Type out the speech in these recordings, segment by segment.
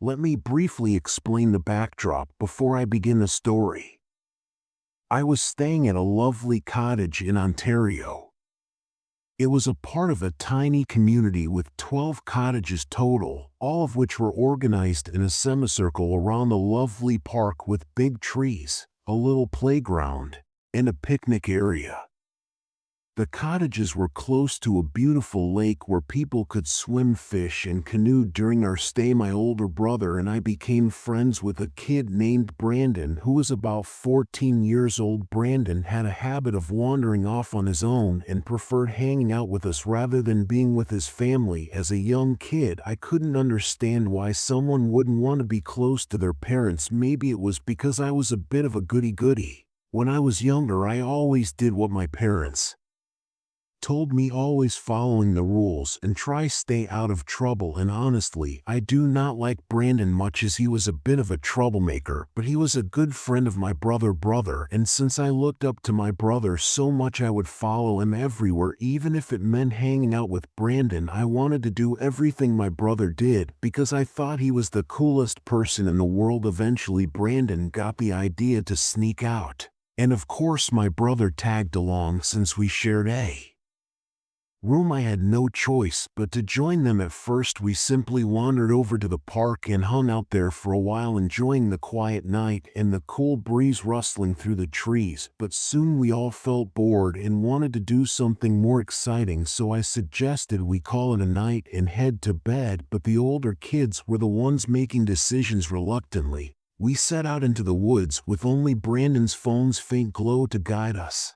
Let me briefly explain the backdrop before I begin the story. I was staying at a lovely cottage in Ontario. It was a part of a tiny community with 12 cottages total, all of which were organized in a semicircle around a lovely park with big trees, a little playground, and a picnic area. The cottages were close to a beautiful lake where people could swim, fish, and canoe. During our stay, my older brother and I became friends with a kid named Brandon who was about 14 years old. Brandon had a habit of wandering off on his own and preferred hanging out with us rather than being with his family. As a young kid, I couldn't understand why someone wouldn't want to be close to their parents. Maybe it was because I was a bit of a goody-goody. When I was younger, I always did what my parents told me, always following the rules and try stay out of trouble. And honestly, I do not like Brandon much as he was a bit of a troublemaker, but he was a good friend of my brother, and since I looked up to my brother so much, I would follow him everywhere. Even if it meant hanging out with Brandon, I wanted to do everything my brother did because I thought he was the coolest person in the world. Eventually, Brandon got the idea to sneak out, and of course my brother tagged along since we shared a room. I had no choice but to join them. At first, we simply wandered over to the park and hung out there for a while, enjoying the quiet night and the cool breeze rustling through the trees. But soon we all felt bored and wanted to do something more exciting, so I suggested we call it a night and head to bed. But the older kids were the ones making decisions. Reluctantly, we set out into the woods with only Brandon's phone's faint glow to guide us.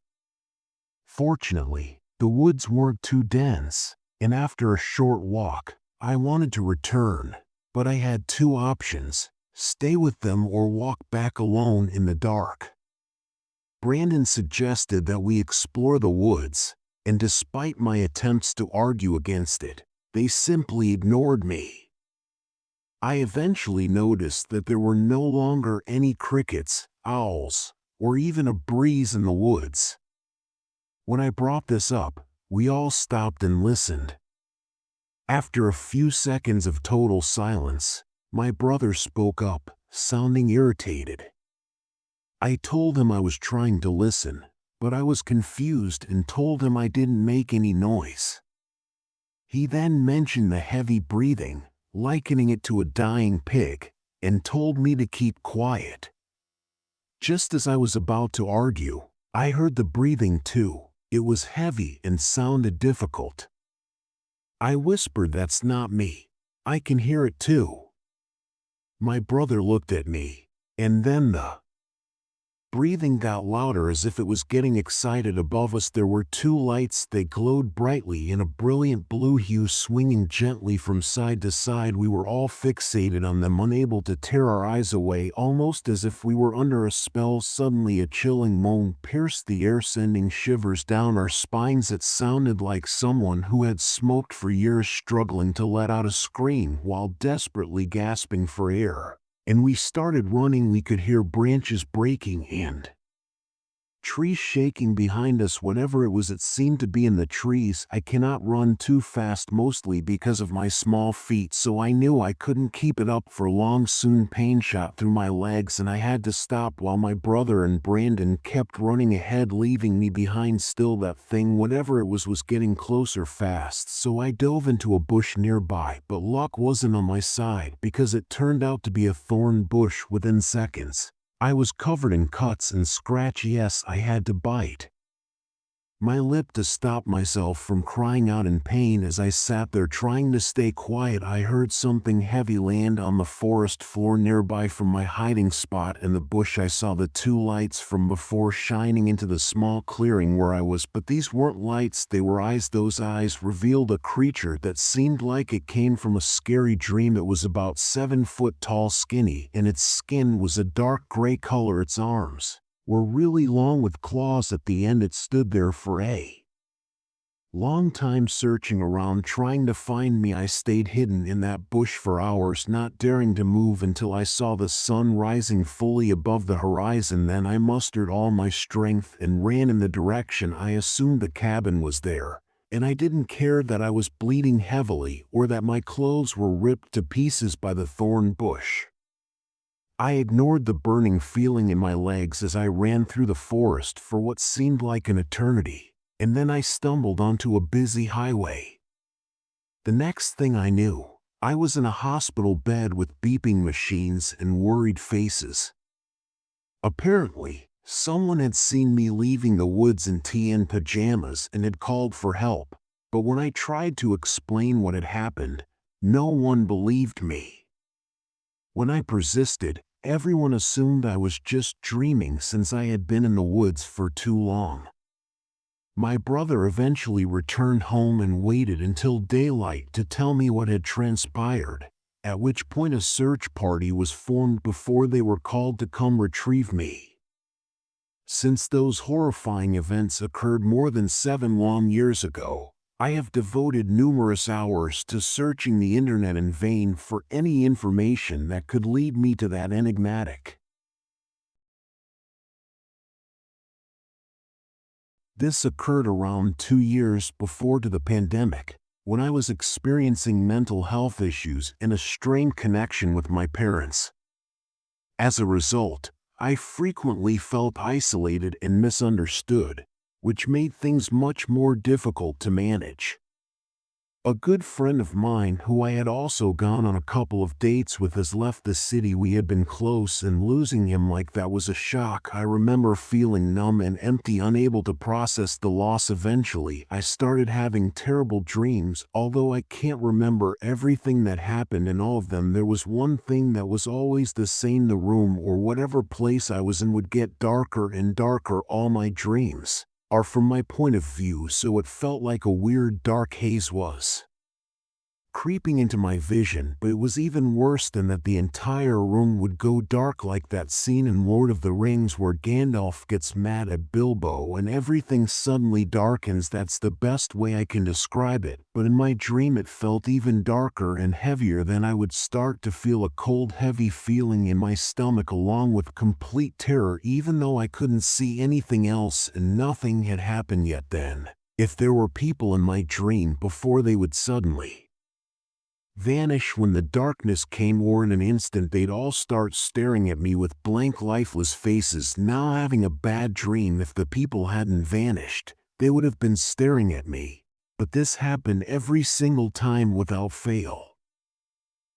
Fortunately, the woods weren't too dense, and after a short walk, I wanted to return, but I had two options: stay with them or walk back alone in the dark. Brandon suggested that we explore the woods, and despite my attempts to argue against it, they simply ignored me. I eventually noticed that there were no longer any crickets, owls, or even a breeze in the woods. When I brought this up, we all stopped and listened. After a few seconds of total silence, my brother spoke up, sounding irritated. I told him I was trying to listen, but I was confused and told him I didn't make any noise. He then mentioned the heavy breathing, likening it to a dying pig, and told me to keep quiet. Just as I was about to argue, I heard the breathing too. It was heavy and sounded difficult. I whispered, "That's not me. I can hear it too." My brother looked at me, and then the breathing got louder as if it was getting excited. Above us there were two lights. They glowed brightly in a brilliant blue hue, swinging gently from side to side. We were all fixated on them, unable to tear our eyes away, almost as if we were under a spell. Suddenly a chilling moan pierced the air, sending shivers down our spines. It sounded like someone who had smoked for years struggling to let out a scream while desperately gasping for air. And we started running. We could hear branches breaking and trees shaking behind us. Whatever it was, it seemed to be in the trees. I cannot run too fast, mostly because of my small feet, so I knew I couldn't keep it up for long. Soon pain shot through my legs and I had to stop while my brother and Brandon kept running ahead, leaving me behind. Still, that thing, whatever it was getting closer fast, so I dove into a bush nearby, but luck wasn't on my side because it turned out to be a thorn bush. Within seconds, I was covered in cuts and scratches. Yes, I had to bite my lip to stop myself from crying out in pain. As I sat there trying to stay quiet, I heard something heavy land on the forest floor nearby. From my hiding spot in the bush, I saw the two lights from before shining into the small clearing where I was, but these weren't lights, they were eyes. Those eyes revealed a creature that seemed like it came from a scary dream. It was about 7 foot tall, skinny, and its skin was a dark gray color. Its arms were really long with claws at the end. It stood there for a long time, searching around, trying to find me. I stayed hidden in that bush for hours, not daring to move until I saw the sun rising fully above the horizon. Then I mustered all my strength and ran in the direction I assumed the cabin was there. and I didn't care that I was bleeding heavily or that my clothes were ripped to pieces by the thorn bush. I ignored the burning feeling in my legs as I ran through the forest for what seemed like an eternity, and then I stumbled onto a busy highway. The next thing I knew, I was in a hospital bed with beeping machines and worried faces. Apparently, someone had seen me leaving the woods in TN pajamas and had called for help, but when I tried to explain what had happened, no one believed me. When I persisted, everyone assumed I was just dreaming since I had been in the woods for too long. My brother eventually returned home and waited until daylight to tell me what had transpired, at which point a search party was formed before they were called to come retrieve me. Since those horrifying events occurred more than 7 long years ago, I have devoted numerous hours to searching the internet in vain for any information that could lead me to that enigmatic. This occurred around 2 years before the pandemic, when I was experiencing mental health issues and a strained connection with my parents. As a result, I frequently felt isolated and misunderstood, which made things much more difficult to manage. A good friend of mine who I had also gone on a couple of dates with has left the city. We had been close, and losing him like that was a shock. I remember feeling numb and empty, unable to process the loss. Eventually, I started having terrible dreams. Although I can't remember everything that happened in all of them, there was one thing that was always the same: the room or whatever place I was in would get darker and darker. All my dreams are from my point of view, so it felt like a weird dark haze was creeping into my vision. But it was even worse than that. The entire room would go dark, like that scene in Lord of the Rings where Gandalf gets mad at Bilbo and everything suddenly darkens. That's the best way I can describe it. But in my dream it felt even darker and heavier. Then I would start to feel a cold, heavy feeling in my stomach along with complete terror, even though I couldn't see anything else and nothing had happened yet. Then, if there were people in my dream before, they would suddenly vanish when the darkness came, or in an instant they'd all start staring at me with blank, lifeless faces. Now, having a bad dream, if the people hadn't vanished, they would have been staring at me, but this happened every single time without fail.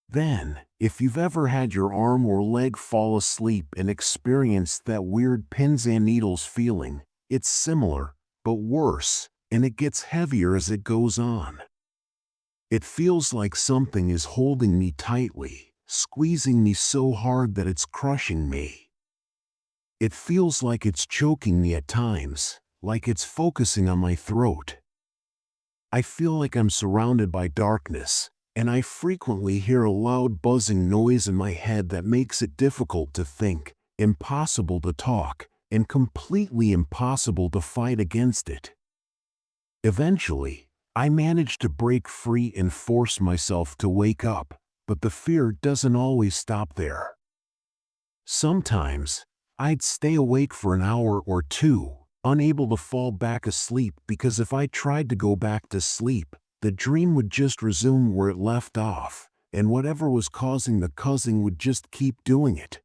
Then, if you've ever had your arm or leg fall asleep and experienced that weird pins and needles feeling, it's similar, but worse, and it gets heavier as it goes on. It feels like something is holding me tightly, squeezing me so hard that it's crushing me. It feels like it's choking me at times, like it's focusing on my throat. I feel like I'm surrounded by darkness, and I frequently hear a loud buzzing noise in my head that makes it difficult to think, impossible to talk, and completely impossible to fight against it. Eventually, I manage to break free and force myself to wake up, but the fear doesn't always stop there. Sometimes, I'd stay awake for an hour or two, unable to fall back asleep, because if I tried to go back to sleep, the dream would just resume where it left off, and whatever was causing the cussing would just keep doing it.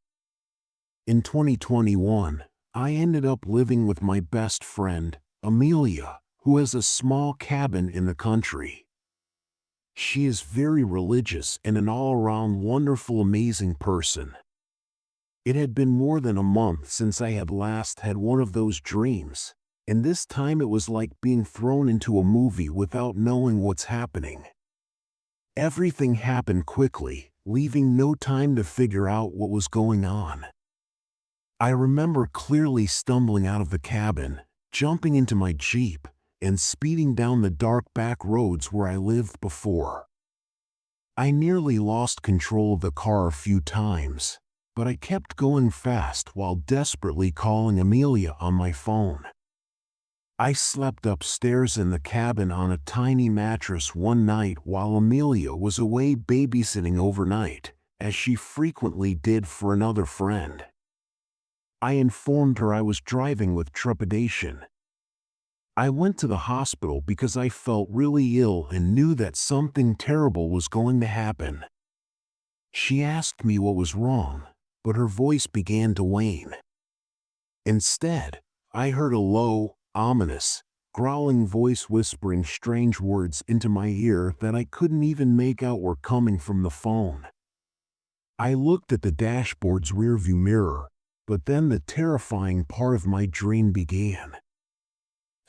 In 2021, I ended up living with my best friend, Amelia, who has a small cabin in the country. She is very religious and an all-around wonderful, amazing person. It had been more than a month since I had last had one of those dreams, and this time it was like being thrown into a movie without knowing what's happening. Everything happened quickly, leaving no time to figure out what was going on. I remember clearly stumbling out of the cabin, jumping into my Jeep, and speeding down the dark back roads where I lived before. I nearly lost control of the car a few times, but I kept going fast while desperately calling Amelia on my phone. I slept upstairs in the cabin on a tiny mattress one night while Amelia was away babysitting overnight, as she frequently did for another friend. I informed her I was driving with trepidation. I went to the hospital because I felt really ill and knew that something terrible was going to happen. She asked me what was wrong, but her voice began to wane. Instead, I heard a low, ominous, growling voice whispering strange words into my ear that I couldn't even make out were coming from the phone. I looked at the dashboard's rearview mirror, but then the terrifying part of my dream began.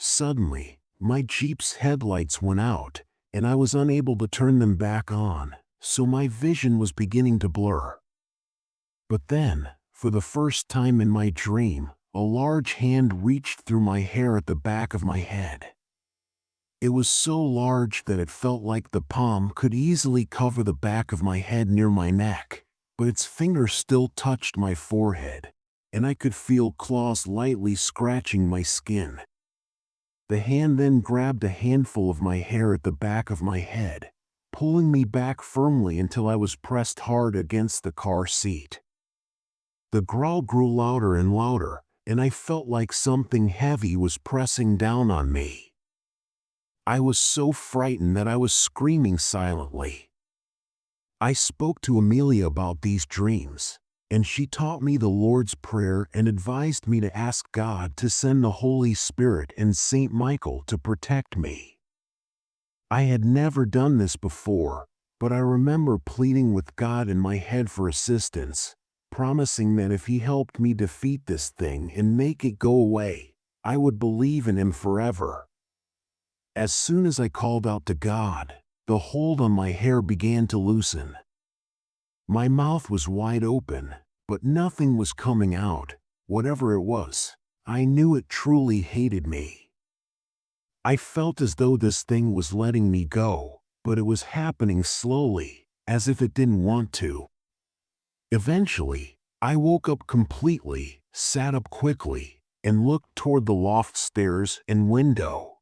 Suddenly, my Jeep's headlights went out, and I was unable to turn them back on, so my vision was beginning to blur. But then, for the first time in my dream, a large hand reached through my hair at the back of my head. It was so large that it felt like the palm could easily cover the back of my head near my neck, but its fingers still touched my forehead, and I could feel claws lightly scratching my skin. The hand then grabbed a handful of my hair at the back of my head, pulling me back firmly until I was pressed hard against the car seat. The growl grew louder and louder, and I felt like something heavy was pressing down on me. I was so frightened that I was screaming silently. I spoke to Amelia about these dreams, and she taught me the Lord's Prayer and advised me to ask God to send the Holy Spirit and Saint Michael to protect me. I had never done this before, but I remember pleading with God in my head for assistance, promising that if He helped me defeat this thing and make it go away, I would believe in Him forever. As soon as I called out to God, the hold on my hair began to loosen. My mouth was wide open, but nothing was coming out. Whatever it was, I knew it truly hated me. I felt as though this thing was letting me go, but it was happening slowly, as if it didn't want to. Eventually, I woke up completely, sat up quickly, and looked toward the loft stairs and window.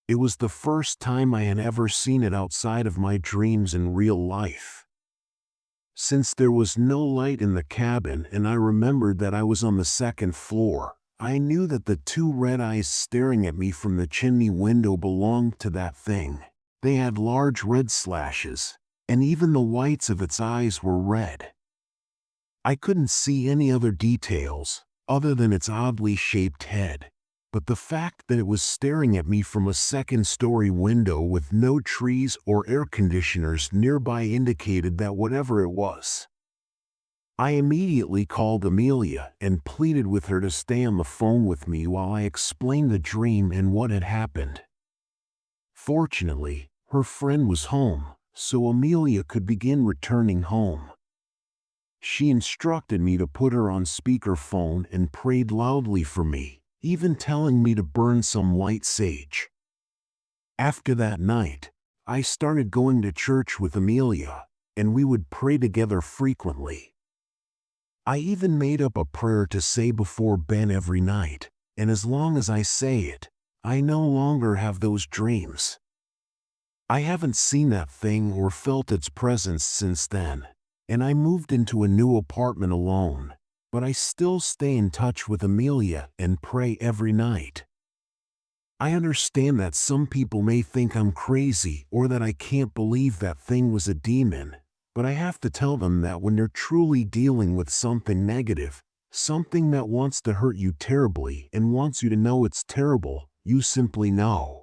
It was the first time I had ever seen it outside of my dreams in real life. Since there was no light in the cabin and I remembered that I was on the second floor, I knew that the two red eyes staring at me from the chimney window belonged to that thing. They had large red slashes, and even the whites of its eyes were red. I couldn't see any other details, other than its oddly shaped head, but the fact that it was staring at me from a second-story window with no trees or air conditioners nearby indicated that whatever it was. I immediately called Amelia and pleaded with her to stay on the phone with me while I explained the dream and what had happened. Fortunately, her friend was home, so Amelia could begin returning home. She instructed me to put her on speakerphone and prayed loudly for me, even telling me to burn some white sage. After that night, I started going to church with Amelia, and we would pray together frequently. I even made up a prayer to say before bed every night, and as long as I say it, I no longer have those dreams. I haven't seen that thing or felt its presence since then, and I moved into a new apartment alone, but I still stay in touch with Amelia and pray every night. I understand that some people may think I'm crazy or that I can't believe that thing was a demon, but I have to tell them that when you're truly dealing with something negative, something that wants to hurt you terribly and wants you to know it's terrible, you simply know.